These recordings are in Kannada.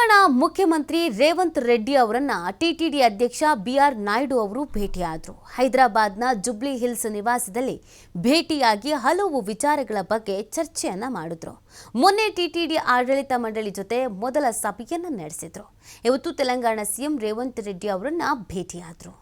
ತೆಲಂಗಾಣ ಮುಖ್ಯಮಂತ್ರಿ ರೇವಂತ್ ರೆಡ್ಡಿ ಅವರನ್ನ ಟಿಟಿಡಿ ಅಧ್ಯಕ್ಷ ಬಿಆರ್ ನಾಯ್ಡು ಅವರು ಭೇಟಿಯಾದರು. ಹೈದರಾಬಾದ್ನ ಜುಬ್ಲಿ ಹಿಲ್ಸ್ ನಿವಾಸದಲ್ಲಿ ಭೇಟಿಯಾಗಿ ಹಲವು ವಿಚಾರಗಳ ಬಗ್ಗೆ ಚರ್ಚೆಯನ್ನ ಮಾಡಿದ್ರು. ಮೊನ್ನೆ ಟಿಟಿಡಿ ಆಡಳಿತ ಮಂಡಳಿ ಜೊತೆ ಮೊದಲ ಸಭೆಯನ್ನ ನಡೆಸಿದ್ರು. ಇವತ್ತು ತೆಲಂಗಾಣ ಸಿಎಂ ರೇವಂತ್ ರೆಡ್ಡಿ ಅವರನ್ನ ಭೇಟಿಯಾದರು.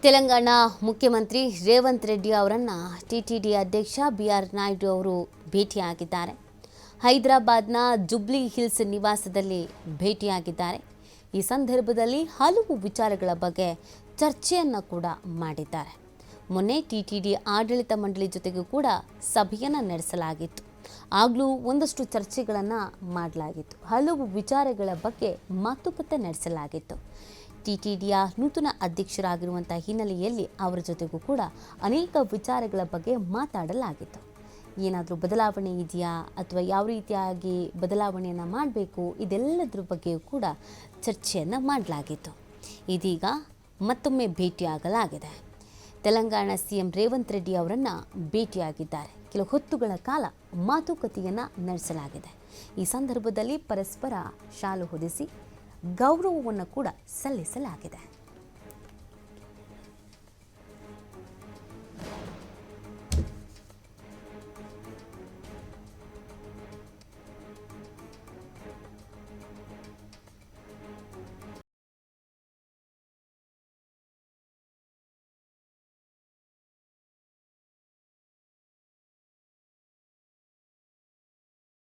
ತೆಲಂಗಾಣ ಮುಖ್ಯಮಂತ್ರಿ ರೇವಂತ್ ರೆಡ್ಡಿ ಅವರನ್ನು ಟಿಟಿಡಿ ಅಧ್ಯಕ್ಷ ಬಿಆರ್ ನಾಯ್ಡು ಅವರು ಭೇಟಿಯಾಗಿದ್ದಾರೆ. ಹೈದರಾಬಾದ್ನ ಜುಬ್ಲಿ ಹಿಲ್ಸ್ ನಿವಾಸದಲ್ಲಿ ಭೇಟಿಯಾಗಿದ್ದಾರೆ. ಈ ಸಂದರ್ಭದಲ್ಲಿ ಹಲವು ವಿಚಾರಗಳ ಬಗ್ಗೆ ಚರ್ಚೆಯನ್ನು ಕೂಡ ಮಾಡಿದ್ದಾರೆ. ಮೊನ್ನೆ ಟಿಟಿಡಿ ಆಡಳಿತ ಮಂಡಳಿ ಜೊತೆಗೂ ಕೂಡ ಸಭೆಯನ್ನು ನಡೆಸಲಾಗಿತ್ತು. ಆಗಲೂ ಒಂದಷ್ಟು ಚರ್ಚೆಗಳನ್ನು ಮಾಡಲಾಗಿತ್ತು. ಹಲವು ವಿಚಾರಗಳ ಬಗ್ಗೆ ಮಾತುಕತೆ ನಡೆಸಲಾಗಿತ್ತು. ಟಿಟಿಡಿಯ ನೂತನ ಅಧ್ಯಕ್ಷರಾಗಿರುವಂಥ ಹಿನ್ನೆಲೆಯಲ್ಲಿ ಅವರ ಜೊತೆಗೂ ಕೂಡ ಅನೇಕ ವಿಚಾರಗಳ ಬಗ್ಗೆ ಮಾತಾಡಲಾಗಿತ್ತು. ಏನಾದರೂ ಬದಲಾವಣೆ ಇದೆಯಾ ಅಥವಾ ಯಾವ ರೀತಿಯಾಗಿ ಬದಲಾವಣೆಯನ್ನು ಮಾಡಬೇಕು, ಇದೆಲ್ಲದರ ಬಗ್ಗೆಯೂ ಕೂಡ ಚರ್ಚೆಯನ್ನು ಮಾಡಲಾಗಿತ್ತು. ಇದೀಗ ಮತ್ತೊಮ್ಮೆ ಭೇಟಿಯಾಗಲಾಗಿದೆ. ತೆಲಂಗಾಣ ಸಿಎಂ ರೇವಂತ್ ರೆಡ್ಡಿ ಅವರನ್ನು ಭೇಟಿಯಾಗಿದ್ದಾರೆ. ಕೆಲವು ಹೊತ್ತುಗಳ ಕಾಲ ಮಾತುಕತೆಯನ್ನು ನಡೆಸಲಾಗಿದೆ. ಈ ಸಂದರ್ಭದಲ್ಲಿ ಪರಸ್ಪರ ಶಾಲು ಹೊದಿಸಿ ಗೌರವವನ್ನು ಕೂಡ ಸಲ್ಲಿಸಲಾಗಿದೆ.